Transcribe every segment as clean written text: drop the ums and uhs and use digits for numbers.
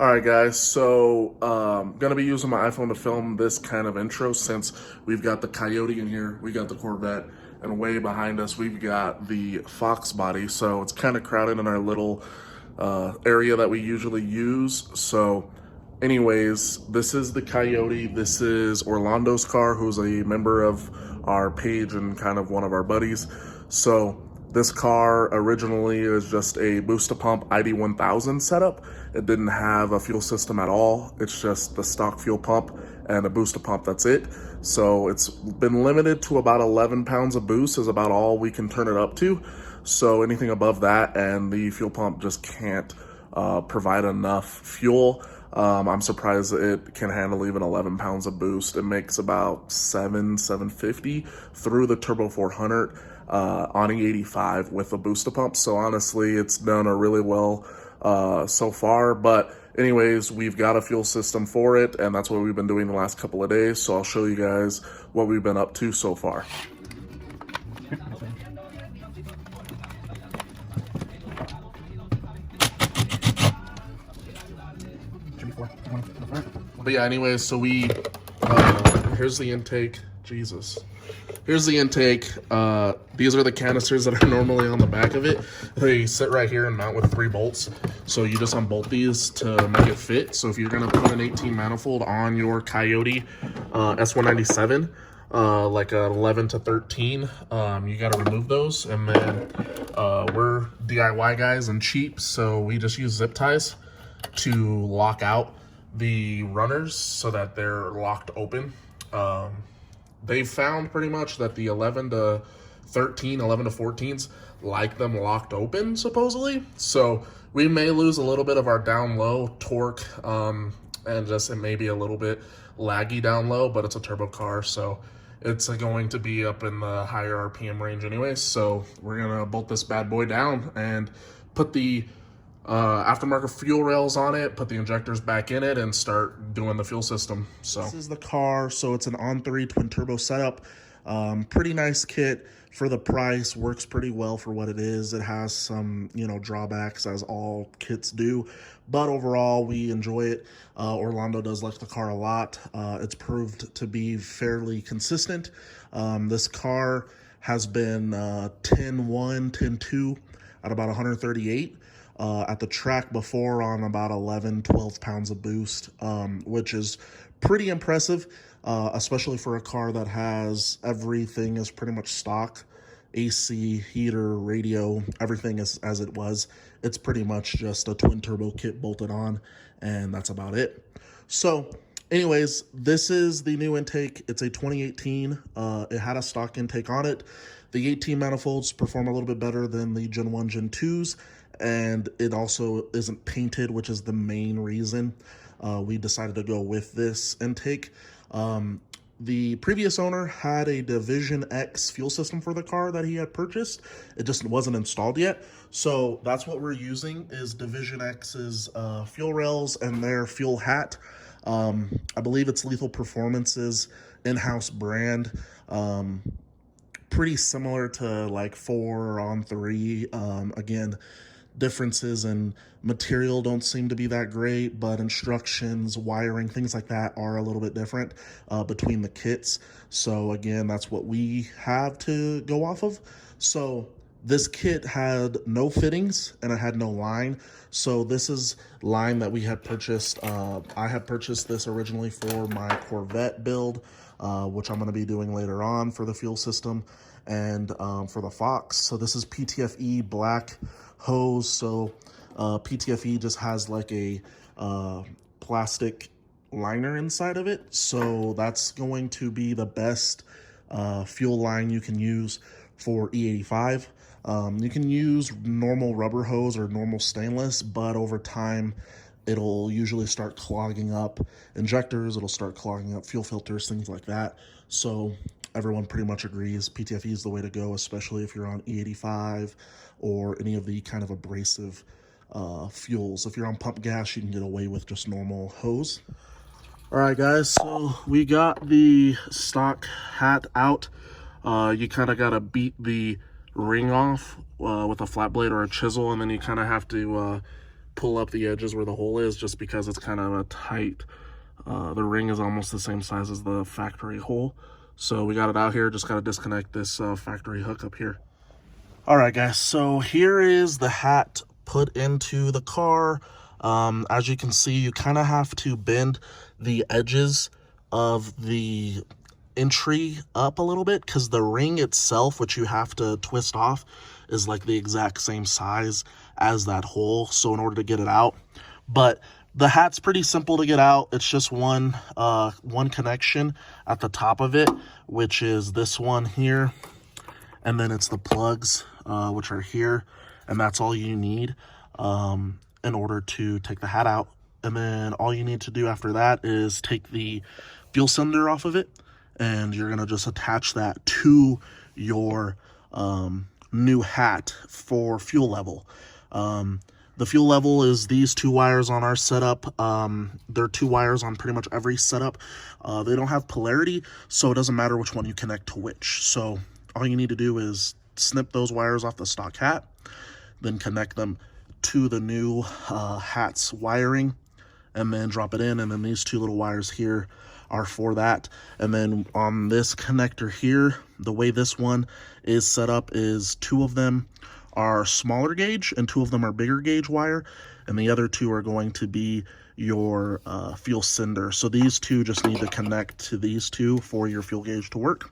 All right, guys, so gonna be using my iPhone to film this kind of intro since we've got the Coyote in here, we got the Corvette, and way behind us we've got the Fox body, so it's kind of crowded in our little area that we usually use. So anyways, this is the Coyote. This is Orlando's car, who's a member of our page and kind of one of our buddies. So this car originally is just a booster pump ID1000 setup. It didn't have a fuel system at all. It's just the stock fuel pump and a booster pump, that's it. So it's been limited to about 11 pounds of boost is about all we can turn it up to. So anything above that and the fuel pump just can't provide enough fuel. I'm surprised it can handle even 11 pounds of boost. It makes about 750 through the Turbo 400 on E85 with a booster pump. So honestly, it's done a really well so far. But anyways, we've got a fuel system for it, and that's what we've been doing the last couple of days. So I'll show you guys what we've been up to so far. But yeah, anyways, so here's the intake. Jesus. Here's the intake. These are the canisters that are normally on the back of it. They sit right here and mount with 3 bolts. So you just unbolt these to make it fit. So if you're going to put an 18 manifold on your Coyote S197, like a 11 to 13, you got to remove those. And then we're DIY guys and cheap, so we just use zip ties to lock out the runners so that they're locked open. They've found pretty much that the 11 to 14s like them locked open, supposedly. So we may lose a little bit of our down low torque, and just it may be a little bit laggy down low, but it's a turbo car, so it's going to be up in the higher RPM range anyway. So we're gonna bolt this bad boy down and put the aftermarket fuel rails on it, put the injectors back in it, and start doing the fuel system. So this is the car. So it's an on3 twin turbo setup. Pretty nice kit for the price, works pretty well for what it is. It has some, drawbacks, as all kits do, but overall we enjoy it. Orlando does like the car a lot. It's proved to be fairly consistent. This car has been 10-1, 10-2 at about 138. At the track before on about 11-12 pounds of boost, which is pretty impressive, especially for a car that has everything is pretty much stock. AC, heater, radio, everything is as it was. It's pretty much just a twin turbo kit bolted on, and that's about it. So anyways, this is the new intake. It's a 2018. It had a stock intake on it. The 18 manifolds perform a little bit better than the Gen 1, Gen 2s, and it also isn't painted, which is the main reason we decided to go with this intake. The previous owner had a Division X fuel system for the car that he had purchased. It just wasn't installed yet. So that's what we're using, is Division X's fuel rails and their fuel hat. I believe it's Lethal Performance's in-house brand. Pretty similar to like 4-on-3. Again, differences in material don't seem to be that great, but instructions, wiring, things like that are a little bit different between the kits. So again, that's what we have to go off of. So this kit had no fittings and it had no line. So this is line that we had purchased. I had purchased this originally for my Corvette build, which I'm going to be doing later on for the fuel system, and for the Fox. So this is PTFE black hose. So PTFE just has like a plastic liner inside of it. So that's going to be the best fuel line you can use for E85. You can use normal rubber hose or normal stainless, but over time it'll usually start clogging up injectors, it'll start clogging up fuel filters, things like that. So everyone pretty much agrees PTFE is the way to go, especially if you're on E85 or any of the kind of abrasive fuels. If you're on pump gas, you can get away with just normal hose. All right, guys, so we got the stock hat out. You kind of got to beat the ring off with a flat blade or a chisel, and then you kind of have to pull up the edges where the hole is, just because it's kind of a tight, the ring is almost the same size as the factory hole. So we got it out here, just got to disconnect this factory hook up here. All right, guys, so here is the hat put into the car. As you can see, you kind of have to bend the edges of the entry up a little bit, because the ring itself, which you have to twist off, is like the exact same size as that hole. So in order to get it out, but the hat's pretty simple to get out. It's just one connection at the top of it, which is this one here, and then it's the plugs, which are here, and that's all you need in order to take the hat out. And then all you need to do after that is take the fuel cylinder off of it, and you're gonna just attach that to your new hat for fuel level. The fuel level is these 2 wires on our setup. There are 2 wires on pretty much every setup. They don't have polarity, so it doesn't matter which one you connect to which. So all you need to do is snip those wires off the stock hat, then connect them to the new hat's wiring, and then drop it in. And then these 2 little wires here are for that. And then on this connector here, the way this one is set up is 2 of them are smaller gauge and 2 of them are bigger gauge wire, and the other 2 are going to be your fuel sender. So these 2 just need to connect to these 2 for your fuel gauge to work,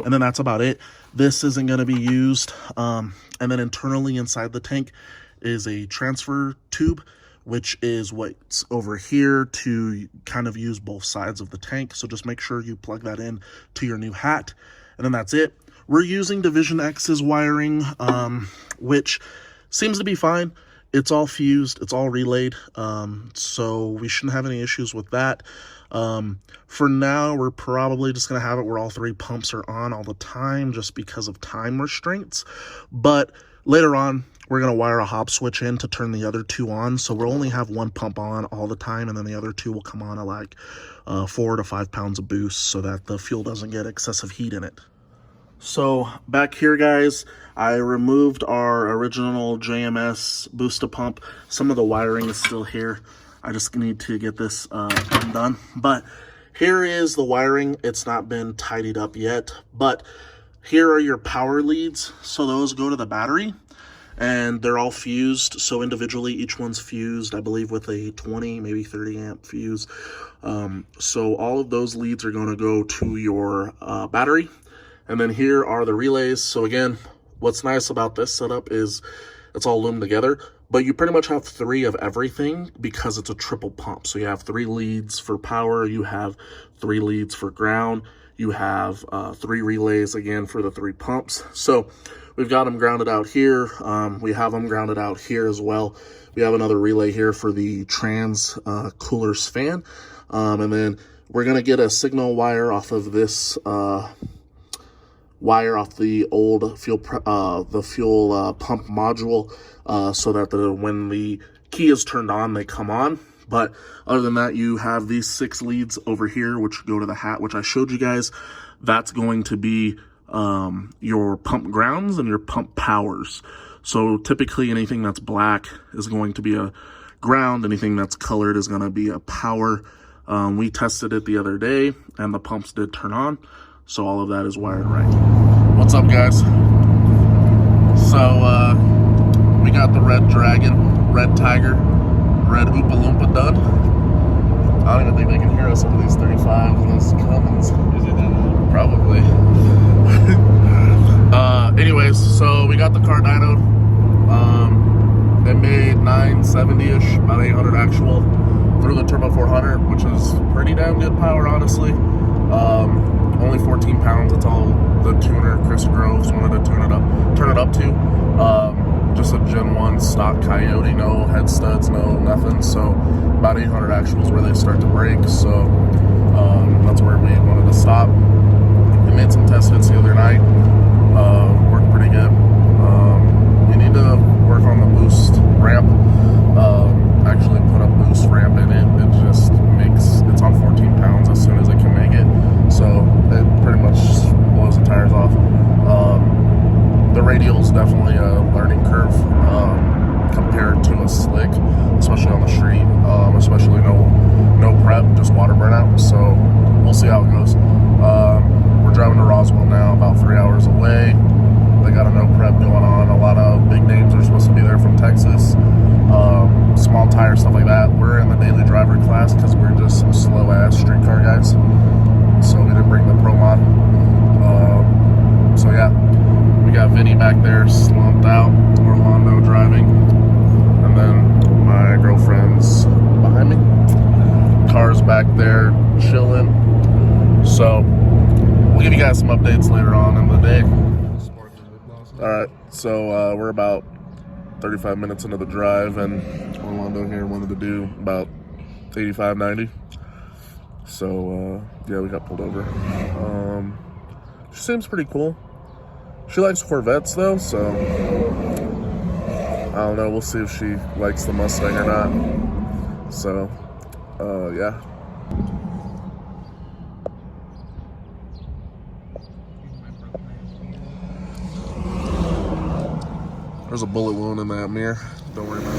and then that's about it. This isn't going to be used. And then internally inside the tank is a transfer tube, which is what's over here to kind of use both sides of the tank. So just make sure you plug that in to your new hat, and then that's it. We're using Division X's wiring, which seems to be fine. It's all fused, it's all relayed, so we shouldn't have any issues with that. For now, we're probably just going to have it where all 3 pumps are on all the time, just because of time restraints. But later on, we're going to wire a hop switch in to turn the other 2 on, so we'll only have 1 pump on all the time, and then the other 2 will come on at like 4 to 5 pounds of boost, so that the fuel doesn't get excessive heat in it. So back here, guys, I removed our original JMS booster pump. Some of the wiring is still here. I just need to get this done. But here is the wiring. It's not been tidied up yet, but here are your power leads. So those go to the battery, and they're all fused. So individually, each one's fused, I believe, with a 20, maybe 30 amp fuse. So all of those leads are going to go to your battery. And then here are the relays. So again, what's nice about this setup is it's all loomed together, but you pretty much have 3 of everything because it's a triple pump. So you have 3 leads for power, you have 3 leads for ground, you have 3 relays again for the 3 pumps. So we've got them grounded out here. We have them grounded out here as well. We have another relay here for the trans coolers fan. And then we're gonna get a signal wire off of this wire off the old fuel pump module, so that when the key is turned on, they come on. But other than that, you have these 6 leads over here, which go to the hat, which I showed you guys. That's going to be your pump grounds and your pump powers. So typically anything that's black is going to be a ground. Anything that's colored is going to be a power. We tested it the other day, and the pumps did turn on. So all of that is wired right. What's up, guys? So we got the red dragon, red tiger, red Oompa Loompa done. I don't even think they can hear us over these 35 and this Cummins. Is it that? Probably. Anyways, so we got the car dynoed. They made 970-ish, about 800 actual through the Turbo 400, which is pretty damn good power, honestly. Only 14 pounds. That's all the tuner Chris Groves wanted to turn it up to. Just a Gen 1 stock Coyote, no head studs, no nothing. So about 800 actuals where they start to break. So that's where we wanted to stop. We made some test hits the other night. Worked pretty good. You need to work on the boost ramp. Actually put a boost ramp in it. It just makes, it's on 14 pounds as soon as it can make it. So it pretty much blows the tires off. The radial is definitely a learning curve compared to a slick, especially out, so we'll see how it goes. We're driving to Roswell now, about 3 hours away. They got a no prep going on. A lot of big names are supposed to be there from Texas. Small tire, stuff like that. We're in the daily driver class because we're just some slow ass street car guys. So we didn't bring the pro mod. So yeah, we got Vinny back there slumped out. Orlando driving. And then my girlfriend's behind me. Car's back there chilling. So we'll give you guys some updates later on in the day. Alright, so we're about 35 minutes into the drive, and Orlando here wanted to do about 85, 90. So yeah, we got pulled over. She seems pretty cool. She likes Corvettes though, so I don't know. We'll see if she likes the Mustang or not. So yeah. There's a bullet wound in that mirror. Don't worry about it.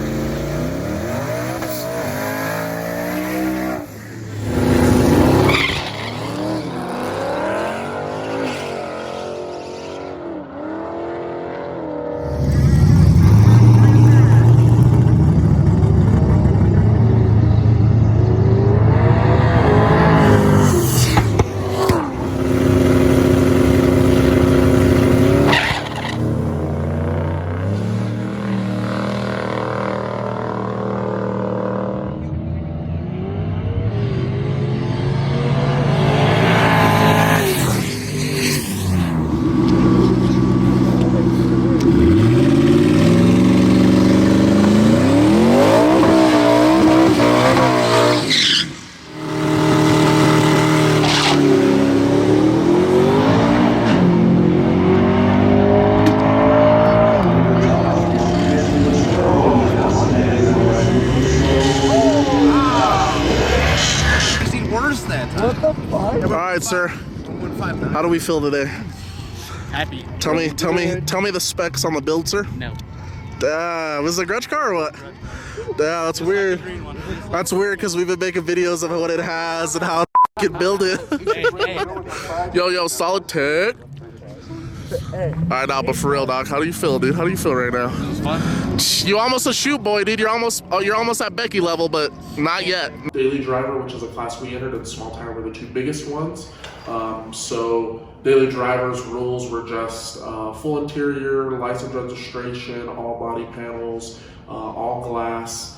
Alright, sir. How do we feel today? Happy. Tell me the specs on the build, sir. No. Was it a grudge car or what? Yeah, that's weird. That's weird because we've been making videos of what it has and how it can build it. Yo, solid tech. Alright, now, but for real, dog, how do you feel, dude? How do you feel right now? It was fun. You almost a shoot boy, dude. You're almost at Becky level, but not yet. Daily driver, which is a class we entered, and small tire were the two biggest ones. So daily driver's rules were just full interior, license registration, all body panels, all glass,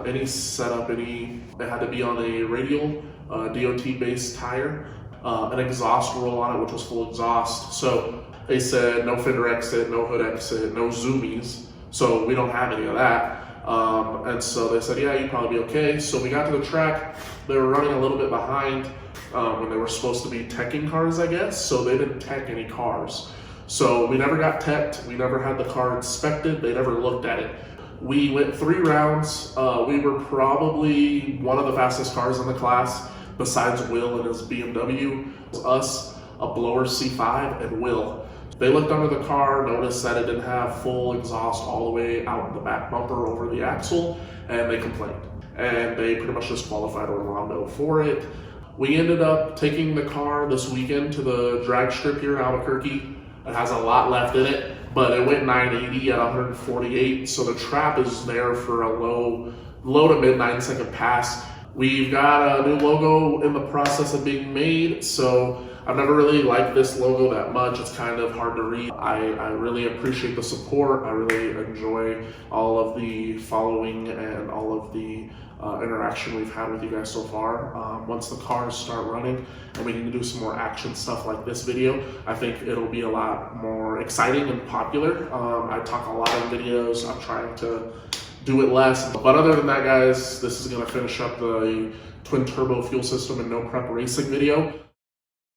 any setup, it had to be on a radial DOT-based tire, an exhaust roll on it, which was full exhaust. So they said no fender exit, no hood exit, no zoomies. So we don't have any of that. And so they said, yeah, you'd probably be okay. So we got to the track. They were running a little bit behind when they were supposed to be teching cars, I guess. So they didn't tech any cars. So we never got teched. We never had the car inspected. They never looked at it. We went 3 rounds. We were probably one of the fastest cars in the class, besides Will and his BMW. It was us, a blower C5, and Will. They looked under the car, noticed that it didn't have full exhaust all the way out in the back bumper over the axle, and they complained. And they pretty much disqualified Orlando for it. We ended up taking the car this weekend to the drag strip here in Albuquerque. It has a lot left in it, but it went 980 at 148, so the trap is there for a low to mid 9-second pass. We've got a new logo in the process of being made, so I've never really liked this logo that much. It's kind of hard to read. I really appreciate the support. I really enjoy all of the following and all of the interaction we've had with you guys so far. Once the cars start running and we can do some more action stuff like this video, I think it'll be a lot more exciting and popular. I talk a lot in videos. I'm trying to do it less. But other than that, guys, this is gonna finish up the twin turbo fuel system and no prep racing video.